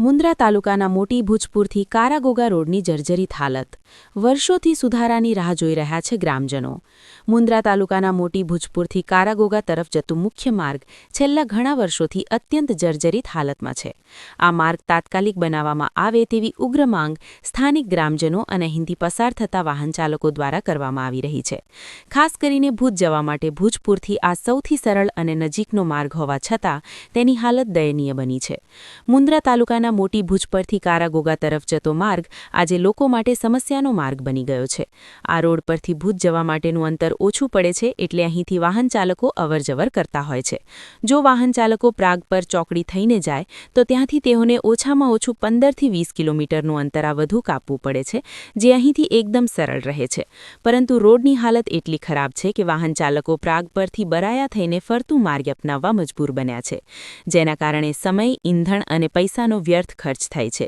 મુન્દ્રા તાલુકાના મોટી ભૂજપુરથી કારાગોગા રોડની જર્જરિત હાલત. વર્ષોથી સુધારાની રાહ જોઈ રહ્યા છે ગ્રામજનો. મુન્દ્રા તાલુકાના મોટી ભૂજપુરથી કારાગોગા તરફ જતું મુખ્ય માર્ગ છેલ્લા ઘણા વર્ષોથી અત્યંત જર્જરિત હાલતમાં છે. આ માર્ગ તાત્કાલિક બનાવવામાં આવે તેવી ઉગ્ર માંગ સ્થાનિક ગ્રામજનો અને અહીંથી પસાર થતા વાહનચાલકો દ્વારા કરવામાં આવી રહી છે. ખાસ કરીને ભૂજ જવા માટે ભૂજપુરથી આ સૌથી સરળ અને નજીકનો માર્ગ હોવા છતાં તેની હાલત દયનીય બની છે. મુન્દ્રા તાલુકાના મોટી ભૂજ પરથી કારાગોગા તરફ જતો માર્ગ આજે લોકો માટે સમસ્યાનો માર્ગ બની ગયો છે. આ રોડ પરથી ભૂજ જવા માટેનું અંતર ઓછું પડે છે એટલે અહીંથી વાહનચાલકો અવરજવર કરતા હોય છે. જો વાહનચાલકો પ્રાગ પર ચોકડી થઈને જાય તો ત્યાંથી તેઓને ઓછામાં ઓછું 15થી 20 કિલોમીટરનું અંતર આ વધુ કાપવું પડે છે, જે અહીંથી એકદમ સરળ રહે છે. પરંતુ રોડની હાલત એટલી ખરાબ છે કે વાહનચાલકો પ્રાગ પરથી બરાયા થઈને ફરતું માર્ગ અપનાવવા મજબૂર બન્યા છે, જેના કારણે સમય, ઈંધણ અને પૈસાનો વ્યર્થ ખર્ચ થાય છે.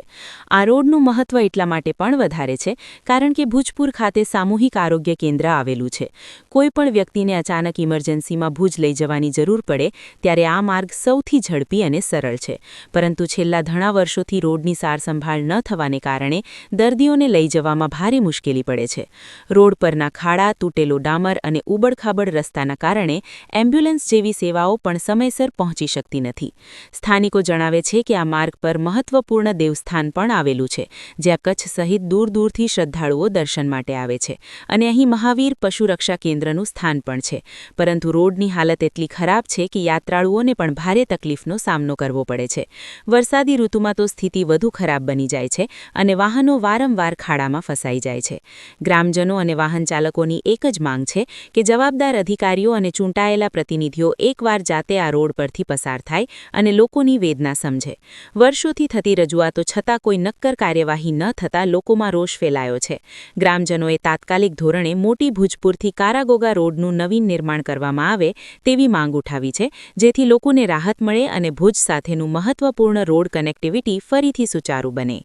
આ રોડનું મહત્વ એટલા માટે પણ વધારે છે કારણ કે ભૂજપુર ખાતે સામૂહિક આરોગ્ય કેન્દ્ર આવેલું છે. કોઈપણ વ્યક્તિને અચાનક ઇમરજન્સીમાં ભૂજ લઈ જવાની જરૂર પડે ત્યારે આ માર્ગ સૌથી ઝડપી અને સરળ છે. પરંતુ છેલ્લા ઘણા વર્ષોથી રોડની સારસંભાળ ન થવાને કારણે દર્દીઓને લઈ જવામાં ભારે મુશ્કેલી પડે છે. રોડ પરના ખાડા, તૂટેલો ડામર અને ઉબડખાબડ રસ્તાના કારણે એમ્બ્યુલન્સ જેવી સેવાઓ પણ સમયસર પહોંચી શકતી નથી. સ્થાનિકો જણાવે છે કે આ માર્ગ પર મહત્વપૂર્ણ દેવસ્થાન પણ આવેલું છે, જ્યાં કચ્છ સહિત દૂર દૂરથી શ્રદ્ધાળુઓ દર્શન માટે આવે છે અને અહીં મહાવીર પશુરક્ષા કેન્દ્રનું સ્થાન પણ છે. પરંતુ રોડની હાલત એટલી ખરાબ છે કે યાત્રાળુઓને પણ ભારે તકલીફનો સામનો કરવો પડે છે. વરસાદી ઋતુમાં તો સ્થિતિ વધુ ખરાબ બની જાય છે અને વાહનો વારંવાર ખાડામાં ફસાઈ જાય છે. ગ્રામજનો અને વાહનચાલકોની એક જ માંગ છે કે જવાબદાર અધિકારીઓ અને ચૂંટાયેલા પ્રતિનિધિઓ એકવાર જાતે આ રોડ પરથી પસાર થાય અને લોકોની વેદના સમજે. વર્ષોથી થતી રજૂઆતો છતાં કોઈ નક્કર કાર્યવાહી ન થતાં લોકોમાં રોષ ફેલાયો છે. ગ્રામજનોએ તાત્કાલિક ધોરણે મોટી ભૂજપુરથી કારાગોગા રોડનું નવીન નિર્માણ કરવામાં આવે તેવી માંગ ઉઠાવી છે, જેથી લોકોને રાહત મળે અને ભુજ સાથેનું મહત્વપૂર્ણ રોડ કનેક્ટિવિટી ફરીથી સુચારુ બને.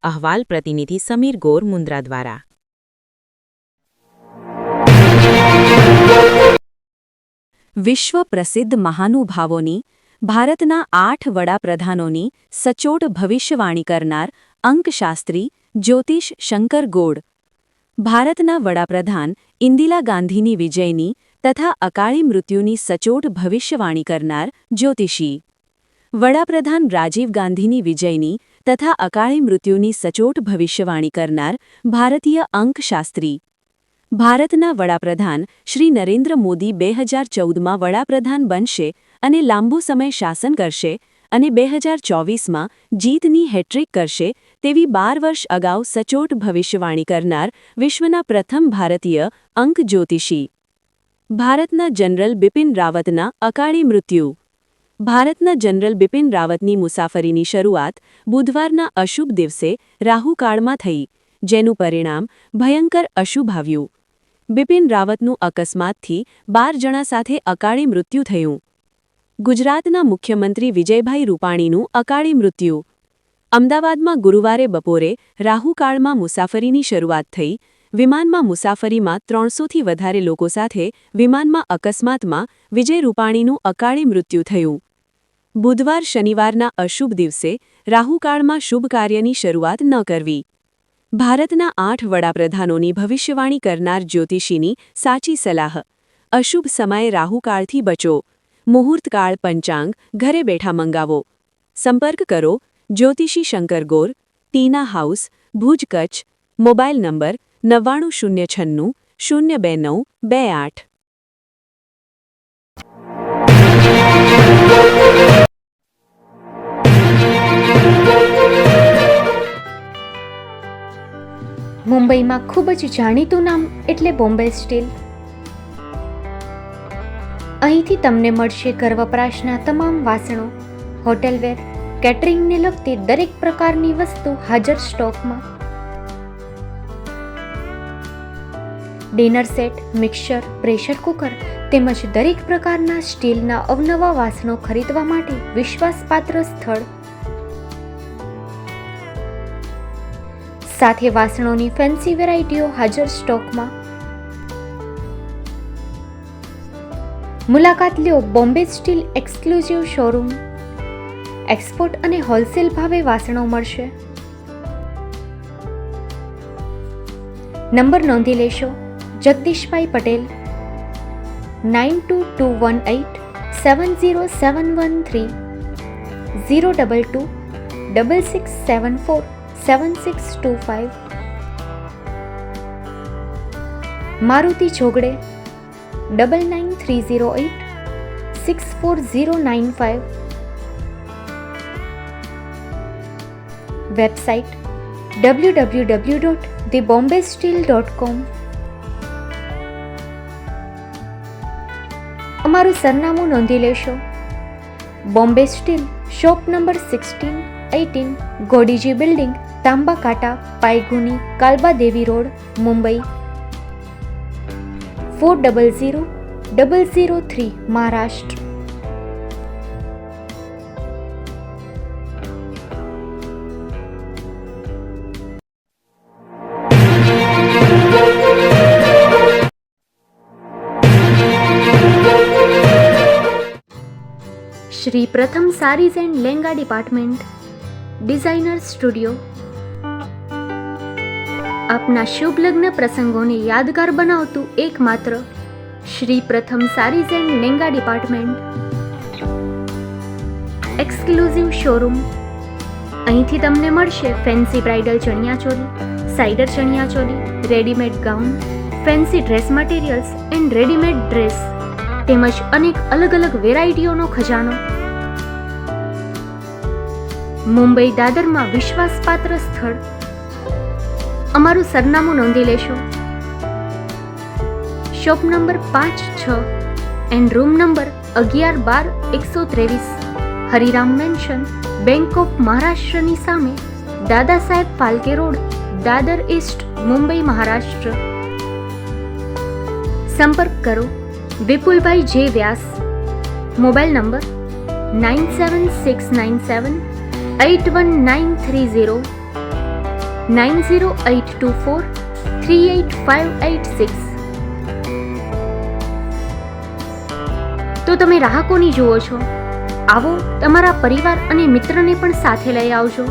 અહેવાલ પ્રતિનિધિ સમીર ગોર, મુન્દ્રા દ્વારા. વિશ્વ પ્રસિદ્ધ મહાનુભાવોની, ભારતના 8 વડાપ્રધાનોની સચોટ ભવિષ્યવાણી કરનાર અંકશાસ્ત્રી જ્યોતિષ શંકર ગોડ. ભારતના વડાપ્રધાન ઇન્દિરા ગાંધીની વિજયની તથા અકાળી મૃત્યુની સચોટ ભવિષ્યવાણી કરનાર જ્યોતિષી. વડાપ્રધાન રાજીવ ગાંધીની વિજયની તથા અકાળી મૃત્યુની સચોટ ભવિષ્યવાણી કરનાર ભારતીય અંકશાસ્ત્રી. ભારતના વડાપ્રધાન શ્રી નરેન્દ્ર મોદી 2014માં વડાપ્રધાન બનશે અને લાંબો સમય શાસન કરશે અને 2024માં જીતની હેટ્રિક કરશે તેવી 12 વર્ષ અગાઉ સચોટ ભવિષ્યવાણી કરનાર વિશ્વના પ્રથમ ભારતીય અંક જ્યોતિષી. ભારતના જનરલ બિપિન રાવતના અકાળી મૃત્યુ. ભારતના જનરલ બિપિન રાવતની મુસાફરીની શરૂઆત બુધવારના અશુભ દિવસે રાહુકાળમાં થઈ, જેનું પરિણામ ભયંકર અશુભ આવ્યું. બિપિન રાવતનું અકસ્માતથી 12 જણા સાથે અકાળી મૃત્યુ થયું. ગુજરાતના મુખ્યમંત્રી વિજયભાઈ રૂપાણીનું અકાળી મૃત્યુ. અમદાવાદમાં ગુરુવારે બપોરે રાહુકાળમાં મુસાફરીની શરૂઆત થઈ. વિમાનમાં મુસાફરીમાં 300થી વધારે લોકો સાથે વિમાનમાં અકસ્માતમાં વિજય રૂપાણીનું અકાળી મૃત્યુ થયું. બુધવાર શનિવારના અશુભ દિવસે રાહુકાળમાં શુભ કાર્યની શરૂઆત ન કરવી. ભારતના 8 વડાપ્રધાનોની ભવિષ્યવાણી કરનાર જ્યોતિષીની સાચી સલાહ. અશુભ સમયે રાહુકાળથી બચો. મુહૂર્તકાળ પંચાંગ ઘરે બેઠા મંગાવો. સંપર્ક કરો જ્યોતિષી Shankar Gor, Tina House, Bhuj, Kutch. Mobile number 9906 02928. મુંબઈમાં ખૂબ જ જાણીતું નામ એટલે બોમ્બે સ્ટીલ. અહીંથી તમને મળશે ઘર વપરાશના તમામ વાસણો, હોટેલવેર, કેટરિંગને લગતી દરેક પ્રકારની વસ્તુ હાજર સ્ટોકમાં. Dinner set, mixer, pressure cooker તેમજ દરેક પ્રકારના સ્ટીલના અવનવા વાસણો ખરીદવા માટે વિશ્વાસપાત્ર સ્થળ. સાથે વાસણોની ફેન્સી વેરાયટીઓ હાજર સ્ટોકમાં. મુલાકાત લ્યો Bombay steel exclusive showroom. Export અને હોલસેલ ભાવે વાસણો મળશે. નંબર નોંધી લેશો. જગદીશભાઈ પટેલ 9221870713 022 6674 7625. મારુતિ ચોગડે 999308 64095. Website www.thebombasteel.com. અમારું સરનામું નોંધી લેશો. Bombay steel, shop number 16-18, Godiji building, Tamba Kanta, Paydhuni, Kalba Devi road, Mumbai 400003, Maharashtra. Shri Pratham saris and langa department, designer studio. આપના શુભ લગ્ન પ્રસંગોને યાદગાર બનાવતું એકમાત્ર Shri Pratham saris and langa department. Exclusive showroom. અહીંથી તમને મળશે fancy bridal chaniya choli, cider chaniya choli, readymade gown, fancy dress materials and readymade dress તેમજ અનેક અલગ અલગ વેરાયટીઓનો ખજાનો. મુંબઈ દાદરમાં વિશ્વાસપાત્ર સ્થળ. અમારું સરનામું નોંધી લેશો. Shop number 5-6 and room number 11-12-123, Hariram mansion, bank of મહારાષ્ટ્રની સામે, દાદા સાહેબ ફાલ્કે રોડ, દાદર ઈસ્ટ, મુંબઈ, મહારાષ્ટ્ર. સંપર્ક કરો વિપુલભાઈ જે વ્યાસ. Mobile number 9769781930 9082438586. તો તમે રાહ કોની જુઓ છો? આવો, તમારા પરિવાર અને મિત્રને પણ સાથે લઈ આવજો.